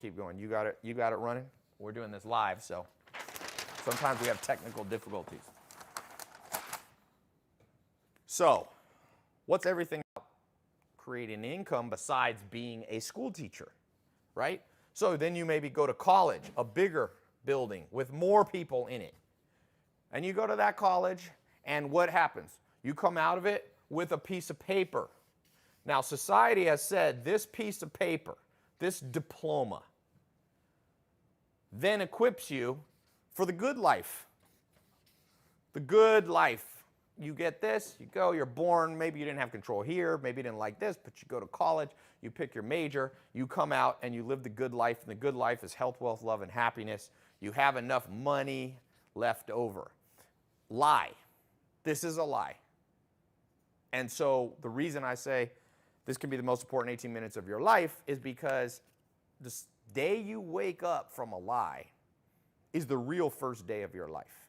Keep going. You got it running? We're doing this live, so sometimes we have technical difficulties. So, what's everything about creating income besides being a school teacher, right? So then you maybe go to college, a bigger building with more people in it. And you go to that college, and what happens? You come out of it with a piece of paper. Now, society has said this piece of paper, this diploma, then equips you for the good life. The good life. You get this, you go, you're born, maybe you didn't have control here, maybe you didn't like this, but you go to college, you pick your major, you come out and you live the good life, and the good life is health, wealth, love, and happiness. You have enough money left over. Lie. This is a lie. And so the reason I say this can be the most important 18 minutes of your life is because the day you wake up from a lie is the real first day of your life.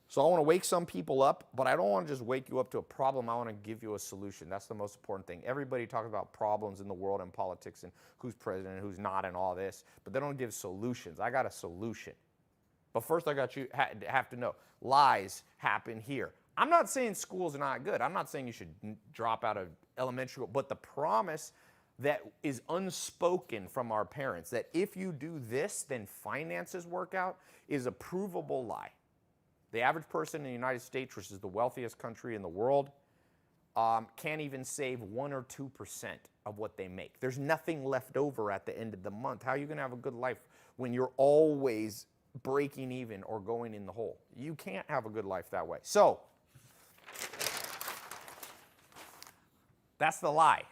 So I want to wake some people up, but I don't want to just wake you up to a problem. I want to give you a solution. That's the most important thing. Everybody talks about problems in the world and politics and who's president and who's not and all this, but they don't give solutions. I got a solution. But first I got you have to know, lies happen here. I'm not saying school's not good. I'm not saying you should drop out of elementary school, but the promise that is unspoken from our parents, that if you do this, then finances work out, is a provable lie. The average person in the United States, which is the wealthiest country in the world, can't even save 1 or 2% of what they make. There's nothing left over at the end of the month. How are you going to have a good life when you're always breaking even or going in the hole? You can't have a good life that way. So, that's the lie.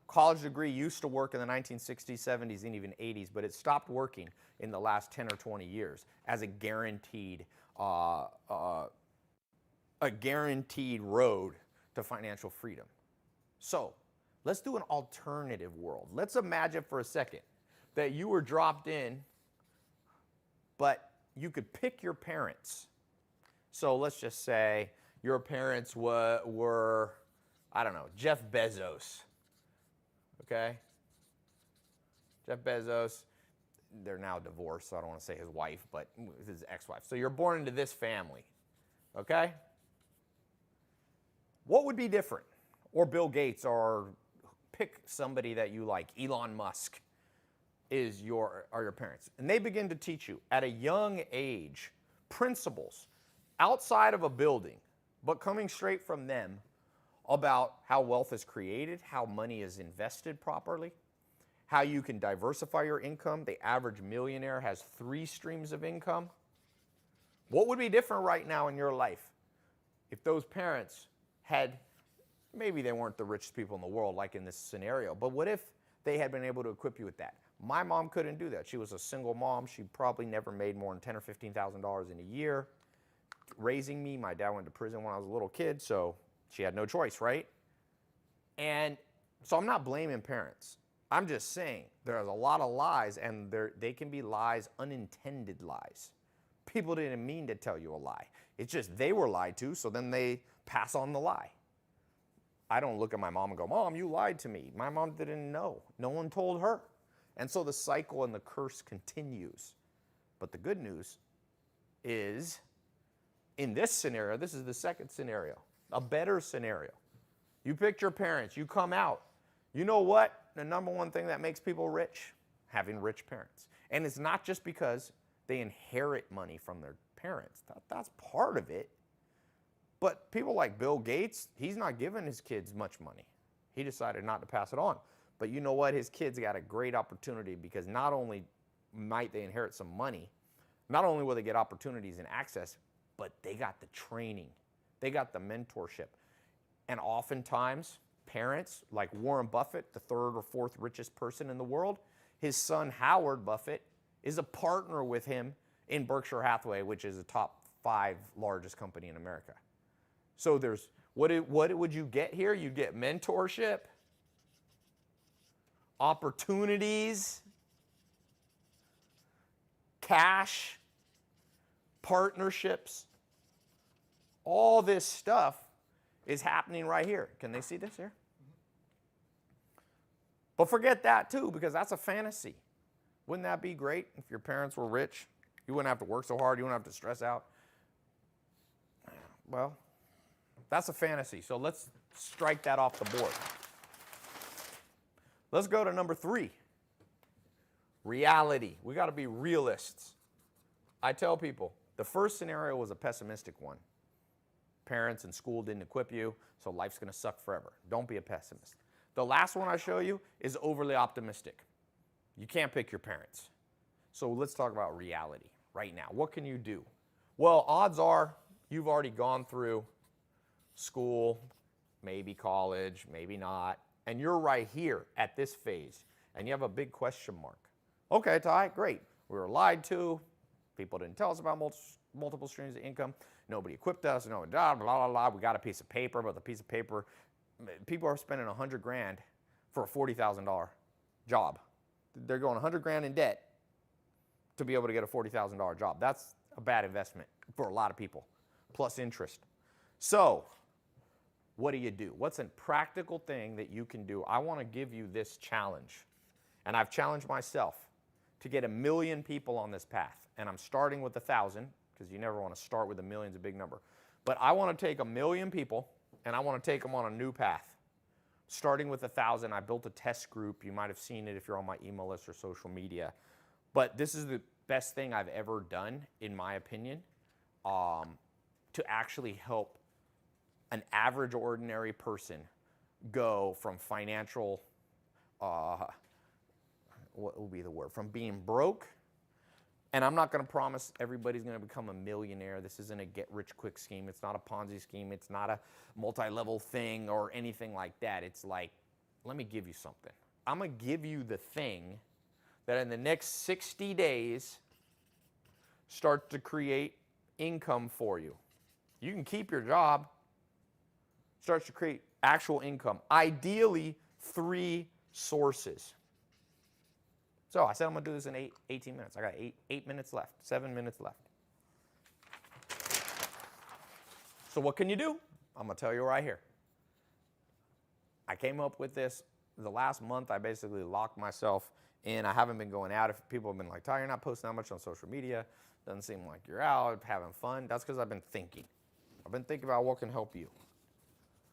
College degree used to work in the 1960s, 70s, and even 80s, but it stopped working in the last 10 or 20 years as a guaranteed road to financial freedom. So let's do an alternative world. Let's imagine for a second that you were dropped in, but you could pick your parents. So let's just say your parents were I don't know, Jeff Bezos. Okay? Jeff Bezos, they're now divorced, so I don't want to say his wife, but his ex-wife. So you're born into this family, okay? What would be different? Or Bill Gates, or pick somebody that you like. Elon Musk are your parents. And they begin to teach you at a young age principles outside of a building, but coming straight from them about how wealth is created, how money is invested properly, how you can diversify your income. The average millionaire has 3 streams of income. What would be different right now in your life if those parents had, maybe they weren't the richest people in the world like in this scenario, but what if they had been able to equip you with that? My mom couldn't do that. She was a single mom. She probably never made more than $10,000 or $15,000 in a year. Raising me, my dad went to prison when I was a little kid, so she had no choice, right? And so I'm not blaming parents. I'm just saying there's a lot of lies, and they can be lies, unintended lies. People didn't mean to tell you a lie. It's just they were lied to, so then they pass on the lie. I don't look at my mom and go, Mom, you lied to me. My mom didn't know. No one told her. And so the cycle and the curse continues. But the good news is, in this scenario, this is the second scenario, a better scenario. You picked your parents, you come out. You know what? The number one thing that makes people rich? Having rich parents. And it's not just because they inherit money from their parents. That's part of it. But people like Bill Gates, he's not giving his kids much money. He decided not to pass it on. But you know what? His kids got a great opportunity, because not only might they inherit some money, not only will they get opportunities and access, but they got the training. They got the mentorship. And oftentimes, parents like Warren Buffett, the 3rd or 4th richest person in the world, his son Howard Buffett is a partner with him in Berkshire Hathaway, which is the top 5 largest company in America. So there's, what would you get here? You'd get mentorship, opportunities, cash, partnerships. All this stuff is happening right here. Can they see this here? But forget that too, because that's a fantasy. Wouldn't that be great if your parents were rich? You wouldn't have to work so hard. You wouldn't have to stress out. Well, that's a fantasy. So let's strike that off the board. Let's go to number 3. Reality. We got to be realists. I tell people, the first scenario was a pessimistic one. Parents and school didn't equip you, so life's going to suck forever. Don't be a pessimist. The last one I show you is overly optimistic. You can't pick your parents. So let's talk about reality right now. What can you do? Well, odds are you've already gone through school, maybe college, maybe not, and you're right here at this phase, and you have a big question mark. Okay, Ty, great. We were lied to. People didn't tell us about multiple streams of income. Nobody equipped us. No, blah, blah, blah, blah. We got a piece of paper, but the piece of paper, people are spending $100,000 for a $40,000 job. They're going $100,000 in debt to be able to get a $40,000 job. That's a bad investment for a lot of people, plus interest. So what do? What's a practical thing that you can do? I want to give you this challenge, and I've challenged myself to get 1 million people on this path, and I'm starting with 1,000 because you never want to start with 1 million, it's a big number. But I want to take 1 million people, and I want to take them on a new path. Starting with 1,000, I built a test group. You might have seen it if you're on my email list or social media. But this is the best thing I've ever done, in my opinion, to actually help an average, ordinary person go from financial, what would be the word, from being broke. And I'm not going to promise everybody's going to become a millionaire. This isn't a get-rich-quick scheme. It's not a Ponzi scheme. It's not a multi-level thing or anything like that. It's like, let me give you something. I'm going to give you the thing that in the next 60 days starts to create income for you. You can keep your job. Starts to create actual income. Ideally, 3 sources. So I said I'm going to do this in 18 minutes. I got 8 minutes left, 7 minutes left. So what can you do? I'm going to tell you right here. I came up with this the last month. I basically locked myself in. I haven't been going out. If people have been like, Ty, you're not posting that much on social media. Doesn't seem like you're out having fun. That's because I've been thinking. I've been thinking about what can help you.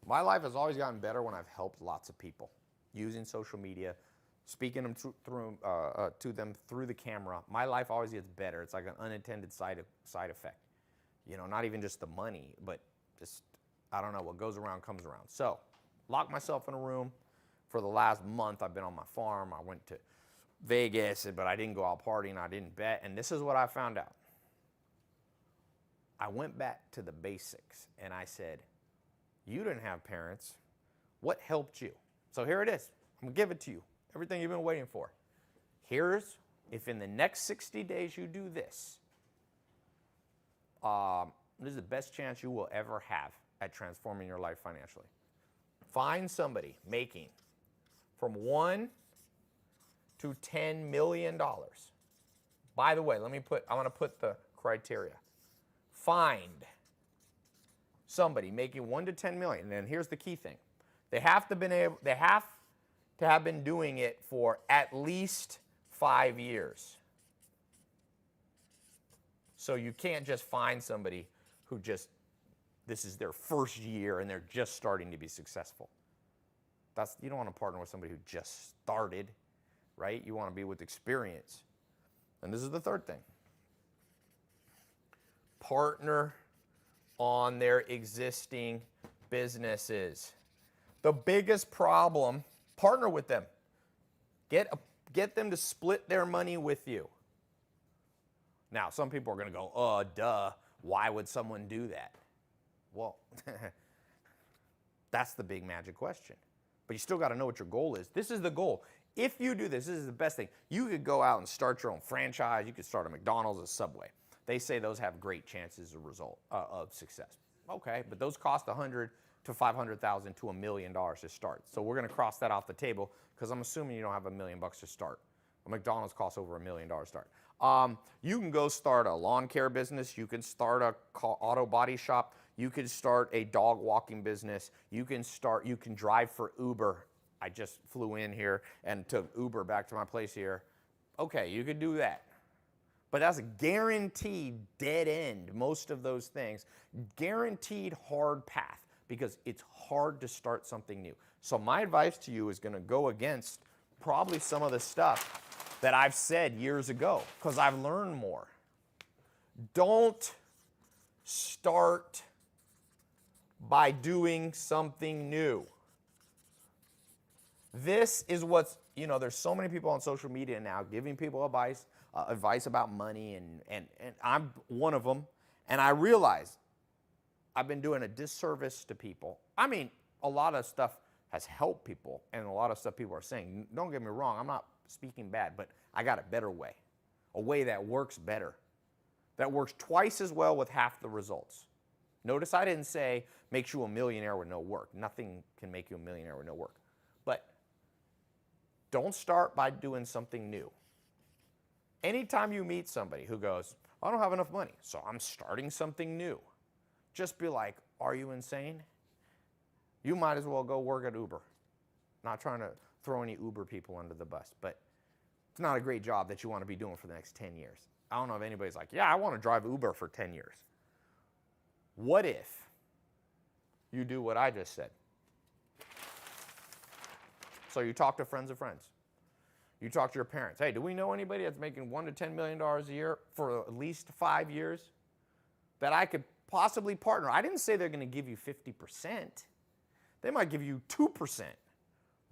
My life has always gotten better when I've helped lots of people using social media, speaking them to them through the camera. My life always gets better. It's like an unintended side effect. You know, not even just the money, but just, I don't know, what goes around comes around. So, locked myself in a room. For the last month, I've been on my farm. I went to Vegas, but I didn't go out partying. I didn't bet. And this is what I found out. I went back to the basics, and I said, you didn't have parents. What helped you? So here it is. I'm going to give it to you. Everything you've been waiting for. Here's, if in the next 60 days you do this, this is the best chance you will ever have at transforming your life financially. Find somebody making from $1 to $10 million. By the way, I want to put the criteria. Find somebody making $1 to $10 million. And here's the key thing. They have to have been doing it for at least 5 years. So you can't just find somebody who this is their first year and they're just starting to be successful. You don't want to partner with somebody who just started, right? You want to be with experience. And this is the third thing. Partner on their existing businesses. The biggest problem, partner with them. Get them to split their money with you. Now, some people are going to go, duh, why would someone do that? Well, that's the big magic question. But you still got to know what your goal is. This is the goal. If you do this is the best thing. You could go out and start your own franchise. You could start a McDonald's, a Subway. They say those have great chances of success. Okay, but those cost $100,000 to $500,000 to $1 million to start. So we're going to cross that off the table because I'm assuming you don't have $1 million to start. A McDonald's costs over $1 million to start. You can go start a lawn care business. You can start a auto body shop. You can start a dog walking business. You can drive for Uber. I just flew in here and took Uber back to my place here. Okay, you could do that. But that's a guaranteed dead end, most of those things. Guaranteed hard path because it's hard to start something new. So my advice to you is going to go against probably some of the stuff that I've said years ago because I've learned more. Don't start by doing something new. This is what's, there's so many people on social media now giving people advice about money, and I'm one of them. And I realize I've been doing a disservice to people. I mean, a lot of stuff has helped people, and a lot of stuff people are saying. Don't get me wrong, I'm not speaking bad, but I got a better way, a way that works better, that works twice as well with half the results. Notice I didn't say makes you a millionaire with no work. Nothing can make you a millionaire with no work. But don't start by doing something new. Anytime you meet somebody who goes, I don't have enough money, so I'm starting something new, just be like, are you insane? You might as well go work at Uber. Not trying to throw any Uber people under the bus, but it's not a great job that you want to be doing for the next 10 years. I don't know if anybody's like, yeah, I want to drive Uber for 10 years. What if you do what I just said? So you talk to friends of friends. You talk to your parents. Hey, do we know anybody that's making $1 to $10 million a year for at least 5 years that I could possibly partner? I didn't say they're going to give you 50%. They might give you 2%,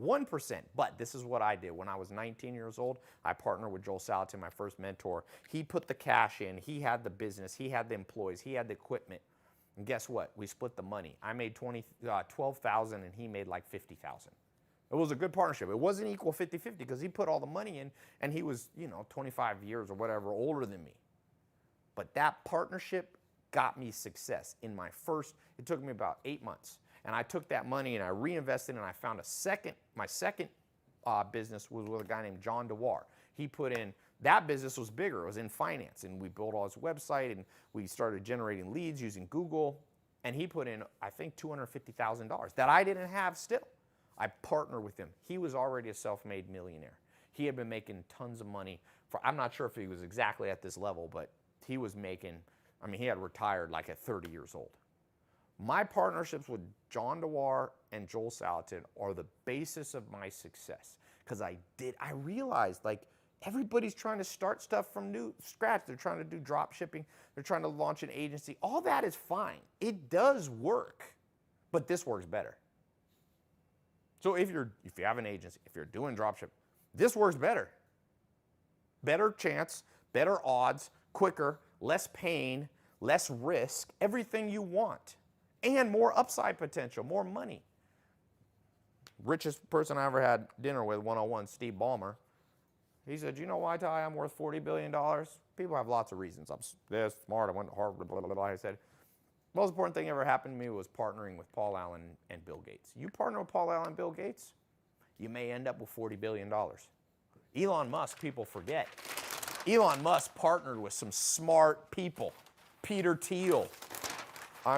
1%. But this is what I did. When I was 19 years old, I partnered with Joel Salatin, my first mentor. He put the cash in. He had the business. He had the employees. He had the equipment. And guess what? We split the money. I made $12,000 and he made like $50,000. It was a good partnership. It wasn't equal 50-50 because he put all the money in and he was, 25 years or whatever older than me. But that partnership got me success in it took me about 8 months. And I took that money and I reinvested and I found my second business was with a guy named John DeWar. He put in, that business was bigger. It was in finance and we built all his website and we started generating leads using Google. And he put in, I think, $250,000 that I didn't have still. I partnered with him. He was already a self-made millionaire. He had been making tons of money. I'm not sure if he was exactly at this level, but he was making, he had retired like at 30 years old. My partnerships with John DeWar and Joel Salatin are the basis of my success because I realized like everybody's trying to start stuff from scratch. They're trying to do drop shipping. They're trying to launch an agency. All that is fine. It does work, but this works better. So if you have an agency, if you're doing dropship, this works better. Better chance, better odds, quicker, less pain, less risk, everything you want, and more upside potential, more money. Richest person I ever had dinner with, one-on-one, Steve Ballmer. He said, you know why, Ty, I'm worth $40 billion? People have lots of reasons. I'm this smart, I went to Harvard, blah, blah, blah. I said, most important thing ever happened to me was partnering with Paul Allen and Bill Gates. You partner with Paul Allen and Bill Gates, you may end up with $40 billion. Elon Musk, people forget. Elon Musk partnered with some smart people. Peter Thiel.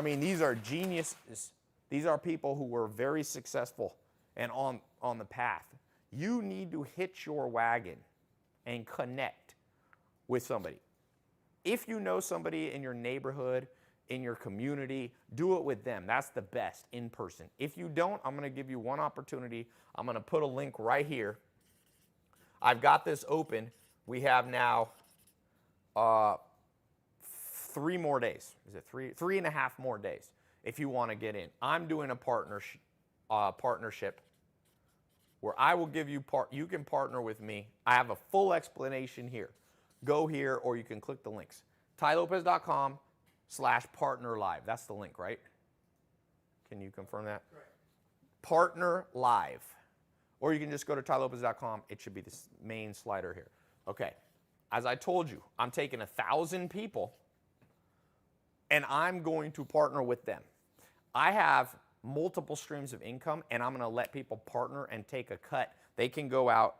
These are geniuses. These are people who were very successful and on the path. You need to hitch your wagon and connect with somebody. If you know somebody in your neighborhood, in your community, do it with them. That's the best in person. If you don't, I'm going to give you one opportunity. I'm going to put a link right here. I've got this open. We have now 3 more days. Is it 3.5 more days if you want to get in. I'm doing a partnership where I will give you you can partner with me. I have a full explanation here. Go here or you can click the links. TyLopez.com/partner live. That's the link, right? Can you confirm that? Right. Partner live. Or you can just go to TyLopez.com. It should be the main slider here. Okay. As I told you, I'm taking 1,000 people and I'm going to partner with them. I have multiple streams of income and I'm going to let people partner and take a cut. They can go out,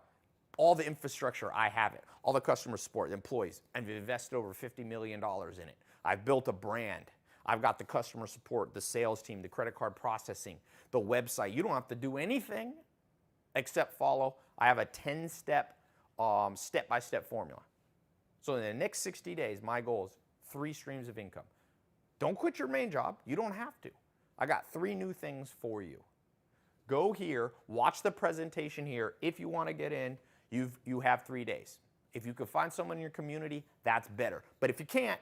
all the infrastructure, I have it. All the customer support, the employees. I've invested over $50 million in it. I've built a brand. I've got the customer support, the sales team, the credit card processing, the website. You don't have to do anything. except follow. I have a 10-step, step-by-step formula. So in the next 60 days, my goal is 3 streams of income. Don't quit your main job. You don't have to. I got 3 new things for you. Go here, watch the presentation here. If you want to get in, you have 3 days. If you can find someone in your community, that's better. But if you can't,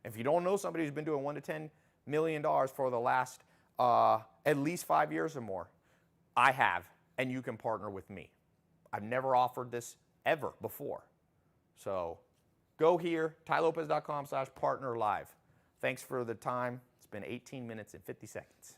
if you don't know somebody who's been doing $1 to $10 million for the last at least 5 years or more, I have, and you can partner with me. I've never offered this ever before. So go here, tylopez.com/partnerlive. Thanks for the time. It's been 18 minutes and 50 seconds.